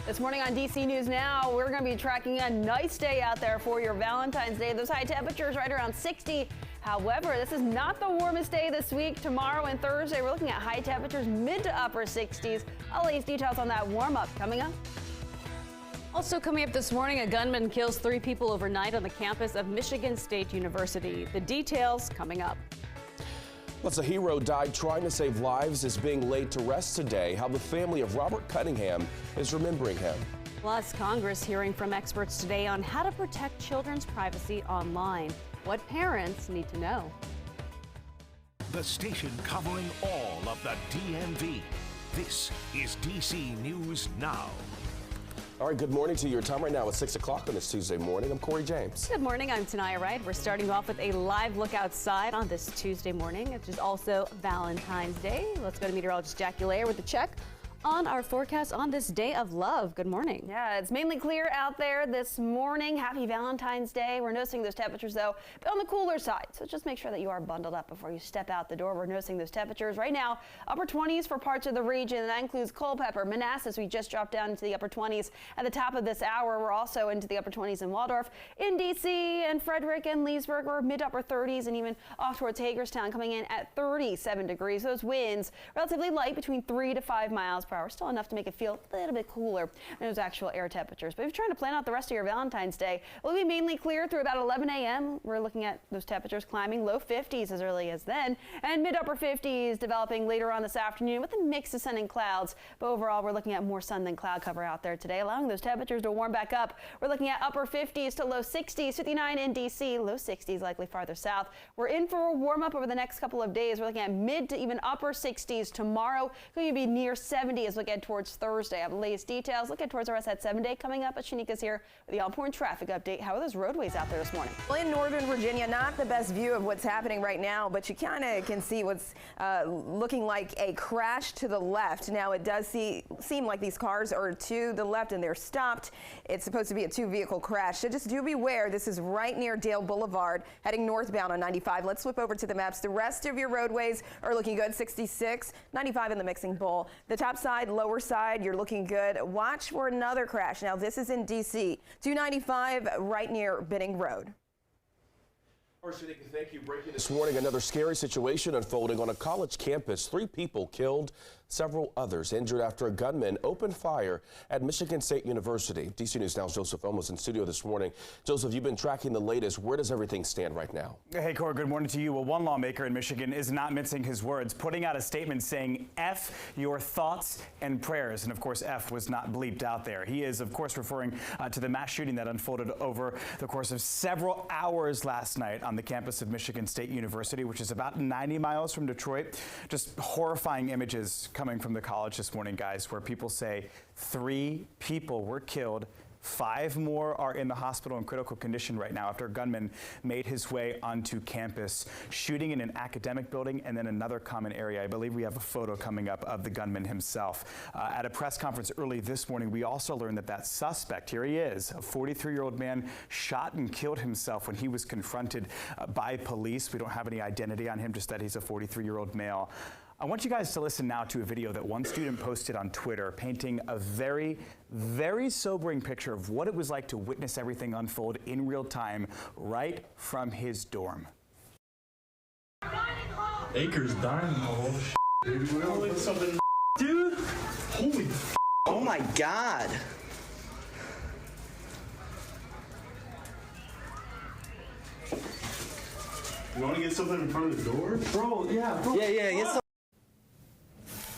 This morning on DC News Now, we're going to be tracking a nice day out there for your Valentine's Day. Those high temperatures right around 60. However, this is not the warmest day this week. Tomorrow and Thursday, we're looking at high temperatures mid to upper 60s. All these details on that warm up coming up. Also coming up this morning, a gunman kills 3 people overnight on the campus of Michigan State University. The details coming up. Plus, a hero died trying to save lives is being laid to rest today. How the family of Robert Cunningham is remembering him. Plus, Congress hearing from experts today on how to protect children's privacy online. What parents need to know. The station covering all of the DMV. This is DC News Now. All right, good morning to you. Your time right now is 6 o'clock on this Tuesday morning. I'm Corey James. Good morning. I'm Tanaya Wright. We're starting off with a live look outside on this Tuesday morning, which is also Valentine's Day. Let's go to meteorologist Jackie Layer with the check on our forecast on this day of love. Good morning. Yeah, it's mainly clear out there this morning. Happy Valentine's Day. We're noticing those temperatures, though, on the cooler side. So just make sure that you are bundled up before you step out the door. We're noticing those temperatures right now, upper 20s for parts of the region. That includes Culpeper, Manassas. We just dropped down into the upper 20s at the top of this hour. We're also into the upper 20s in Waldorf. In DC and Frederick and Leesburg, we're mid upper 30s, and even off towards Hagerstown coming in at 37 degrees. Those winds relatively light, between 3 to 5 miles per hour. Still enough to make it feel a little bit cooler than those actual air temperatures. But if you're trying to plan out the rest of your Valentine's Day, it will be mainly clear through about 11 a.m. We're looking at those temperatures climbing low 50s as early as then, and mid-upper 50s developing later on this afternoon with a mix of sun and clouds. But overall, we're looking at more sun than cloud cover out there today, allowing those temperatures to warm back up. We're looking at upper 50s to low 60s, 59 in D.C., low 60s likely farther south. We're in for a warm up over the next couple of days. We're looking at mid to even upper 60s tomorrow. Going to be near 70 as we get towards Thursday. I have the latest details. Looking towards our at 7 day coming up. Shanika's here with the all-important traffic update. How are those roadways out there this morning? Well, in Northern Virginia, not the best view of what's happening right now, but you kind of can see what's looking like a crash to the left. Now, it does seem like these cars are to the left and they're stopped. It's supposed to be a 2-vehicle crash. So just do beware. This is right near Dale Boulevard, heading northbound on 95. Let's flip over to the maps. The rest of your roadways are looking good. 66, 95 in the mixing bowl. The top side, lower side, you're looking good. Watch for another crash. Now, this is in D.C. 295 right near Benning Road. Shanika, thank you. Breaking this morning, another scary situation unfolding on a college campus. 3 people killed, several others injured after a gunman opened fire at Michigan State University. DC News Now's Joseph Olmos in studio this morning. Joseph, you've been tracking the latest. Where does everything stand right now? Hey, Corey, good morning to you. Well, one lawmaker in Michigan is not mincing his words, putting out a statement saying, F your thoughts and prayers. And of course, F was not bleeped out there. He is, of course, referring to the mass shooting that unfolded over the course of several hours last night on the campus of Michigan State University, which is about 90 miles from Detroit. Just horrifying images coming from the college this morning, guys, where people say 3 people were killed. 5 more are in the hospital in critical condition right now after a gunman made his way onto campus, shooting in an academic building and then another common area. I believe we have a photo coming up of the gunman himself. At a press conference early this morning, we also learned that suspect, here he is, a 43-year-old man, shot and killed himself when he was confronted by police. We don't have any identity on him, just that he's a 43-year-old male. I want you guys to listen now to a video that one student posted on Twitter, painting a very, very sobering picture of what it was like to witness everything unfold in real time right from his dorm. Acres dying. Oh, baby. Holy something, dude. Holy. Oh my God. You want to get something in front of the door? Bro, yeah, bro. Yeah, get some.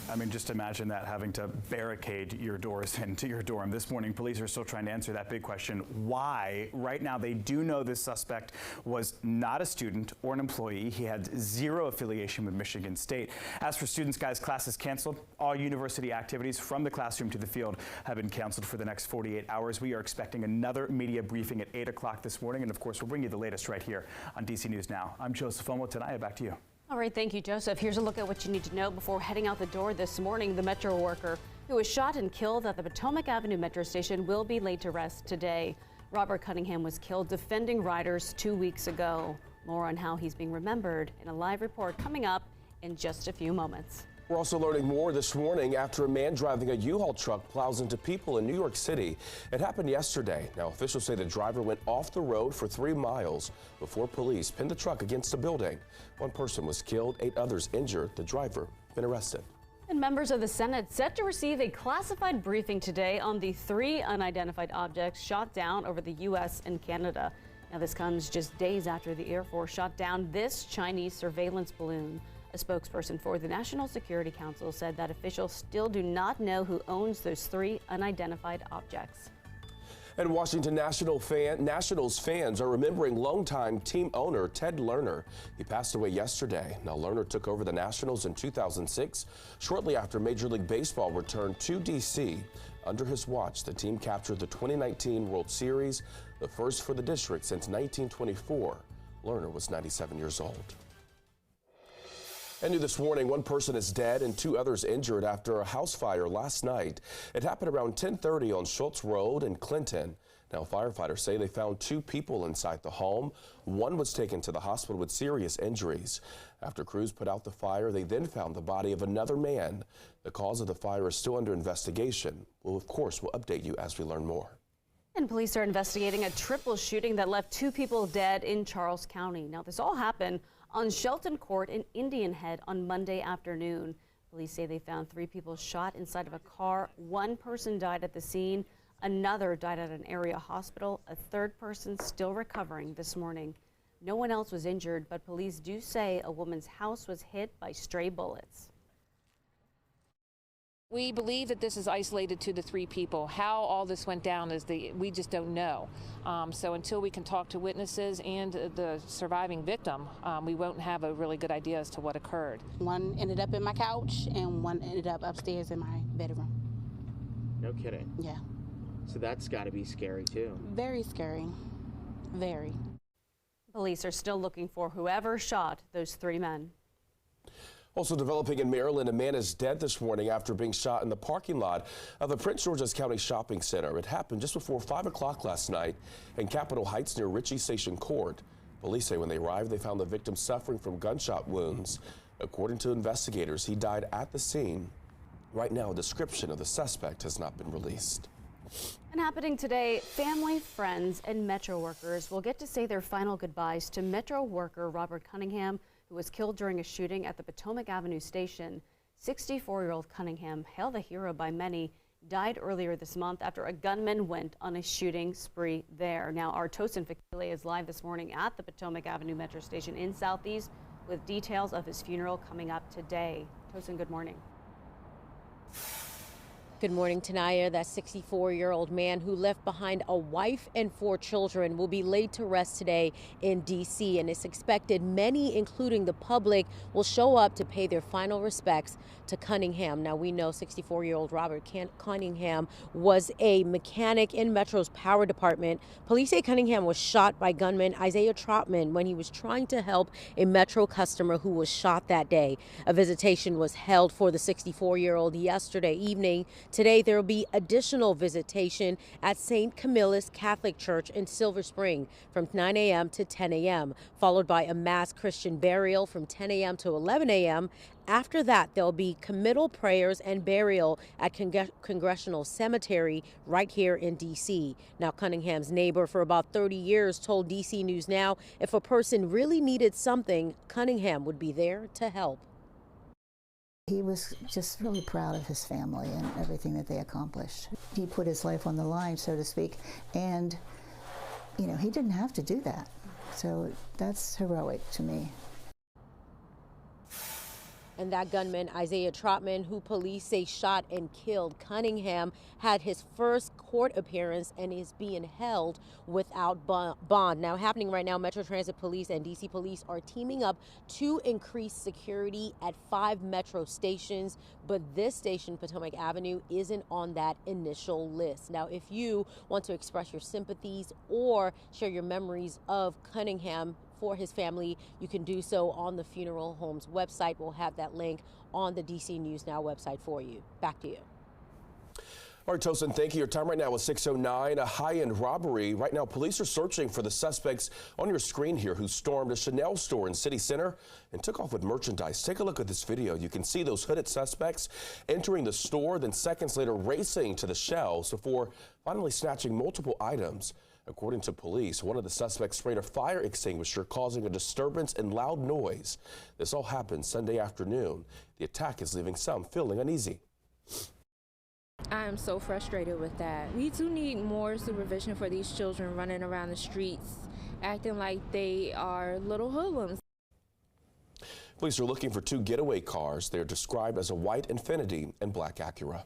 I mean, just imagine that, having to barricade your doors into your dorm. This morning, police are still trying to answer that big question. Why? Right now, they do know this suspect was not a student or an employee. He had 0 affiliation with Michigan State. As for students, guys, classes canceled. All university activities from the classroom to the field have been canceled for the next 48 hours. We are expecting another media briefing at 8 o'clock this morning. And of course, we'll bring you the latest right here on DC News Now. I'm Joseph Olmos. Tanaya, back to you. All right, thank you, Joseph. Here's a look at what you need to know before heading out the door this morning. The metro worker who was shot and killed at the Potomac Avenue metro station will be laid to rest today. Robert Cunningham was killed defending riders 2 weeks ago. More on how he's being remembered in a live report coming up in just a few moments. We're also learning more this morning after a man driving a U-Haul truck plows into people in New York City. It happened yesterday. Now, officials say the driver went off the road for 3 miles before police pinned the truck against a building. 1 person was killed, 8 others injured. The driver been arrested. And members of the Senate set to receive a classified briefing today on the 3 unidentified objects shot down over the U.S. and Canada. Now, this comes just days after the Air Force shot down this Chinese surveillance balloon. A spokesperson for the National Security Council said that officials still do not know who owns those 3 unidentified objects. And Washington Nationals fans are remembering longtime team owner Ted Lerner. He passed away yesterday. Now, Lerner took over the Nationals in 2006, shortly after Major League Baseball returned to D.C. Under his watch, the team captured the 2019 World Series, the first for the district since 1924. Lerner was 97 years old. And new this morning, 1 person is dead and 2 others injured after a house fire last night. It happened around 10:30 on Schultz Road in Clinton. Now, firefighters say they found 2 people inside the home. 1 was taken to the hospital with serious injuries. After crews put out the fire, they then found the body of another man. The cause of the fire is still under investigation. We'll, of course, update you as we learn more. And police are investigating a triple shooting that left 2 people dead in Charles County. Now, this all happened on Shelton Court in Indian Head on Monday afternoon. Police say they found 3 people shot inside of a car. 1 person died at the scene. Another died at an area hospital. A 3rd person still recovering this morning. No one else was injured, but police do say a woman's house was hit by stray bullets. We believe that this is isolated to the 3 people. How all this went down we just don't know. So until we can talk to witnesses and the surviving victim, we won't have a really good idea as to what occurred. 1 ended up in my couch and 1 ended up upstairs in my bedroom. No kidding. Yeah. So that's got to be scary too. Very scary. Very. Police are still looking for whoever shot those 3 men. Also developing in Maryland, a man is dead this morning after being shot in the parking lot of the Prince George's County Shopping Center. It happened just before 5 o'clock last night in Capitol Heights near Ritchie Station Court. Police say when they arrived, they found the victim suffering from gunshot wounds. According to investigators, he died at the scene. Right now, a description of the suspect has not been released. And happening today, family, friends, and Metro workers will get to say their final goodbyes to Metro worker Robert Cunningham, who was killed during a shooting at the Potomac Avenue station. 64-year-old Cunningham, hailed a hero by many, died earlier this month after a gunman went on a shooting spree there. Now, our Tosin Fakile is live this morning at the Potomac Avenue Metro station in Southeast with details of his funeral coming up today. Tosin, good morning. Good morning, Tanaya. That 64-year-old man who left behind a wife and 4 children will be laid to rest today in D.C. and it's expected many, including the public, will show up to pay their final respects to Cunningham. Now, we know 64-year-old Robert Cunningham was a mechanic in Metro's power department. Police say Cunningham was shot by gunman Isaiah Trotman when he was trying to help a Metro customer who was shot that day. A visitation was held for the 64-year-old yesterday evening. Today, there will be additional visitation at St. Camillus Catholic Church in Silver Spring from 9 a.m. to 10 a.m., followed by a mass Christian burial from 10 a.m. to 11 a.m. After that, there'll be committal prayers and burial at Congressional Cemetery right here in D.C. Now, Cunningham's neighbor for about 30 years told D.C. News Now if a person really needed something, Cunningham would be there to help. He was just really proud of his family and everything that they accomplished. He put his life on the line, so to speak, and, you know, he didn't have to do that. So that's heroic to me. And that gunman, Isaiah Trotman, who police say shot and killed Cunningham, had his first court appearance and is being held without bond. Now, happening right now, Metro Transit Police and D.C. Police are teaming up to increase security at 5 Metro stations, but this station, Potomac Avenue, isn't on that initial list. Now, if you want to express your sympathies or share your memories of Cunningham for his family, you can do so on the funeral home's website. We'll have that link on the DC News Now website for you. Back to you. All right, Tosin, thank you. Your time right now is 6:09, a high-end robbery. Right now, police are searching for the suspects on your screen here who stormed a Chanel store in City Center and took off with merchandise. Take a look at this video. You can see those hooded suspects entering the store, then seconds later racing to the shelves before finally snatching multiple items. According to police, one of the suspects sprayed a fire extinguisher, causing a disturbance and loud noise. This all happened Sunday afternoon. The attack is leaving some feeling uneasy. I am so frustrated with that. We do need more supervision for these children running around the streets, acting like they are little hoodlums. Police are looking for two getaway cars. They're described as a white Infiniti and black Acura.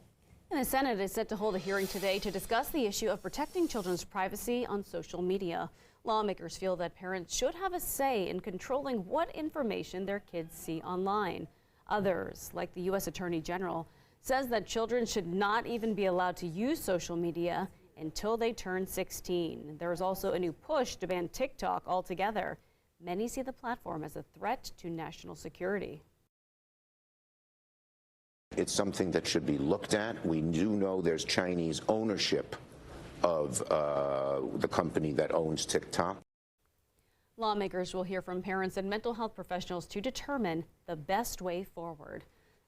And the Senate is set to hold a hearing today to discuss the issue of protecting children's privacy on social media. Lawmakers feel that parents should have a say in controlling what information their kids see online. Others, like the U.S. Attorney General, says that children should not even be allowed to use social media until they turn 16. There is also a new push to ban TikTok altogether. Many see the platform as a threat to national security. It's something that should be looked at. We do know there's Chinese ownership of the company that owns TikTok. Lawmakers will hear from parents and mental health professionals to determine the best way forward.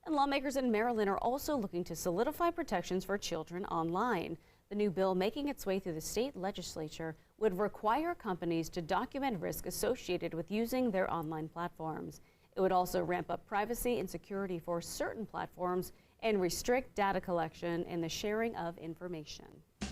And lawmakers in Maryland are also looking to solidify protections for children online. The new bill making its way through the state legislature would require companies to document risk associated with using their online platforms. It would also ramp up privacy and security for certain platforms and restrict data collection and the sharing of information.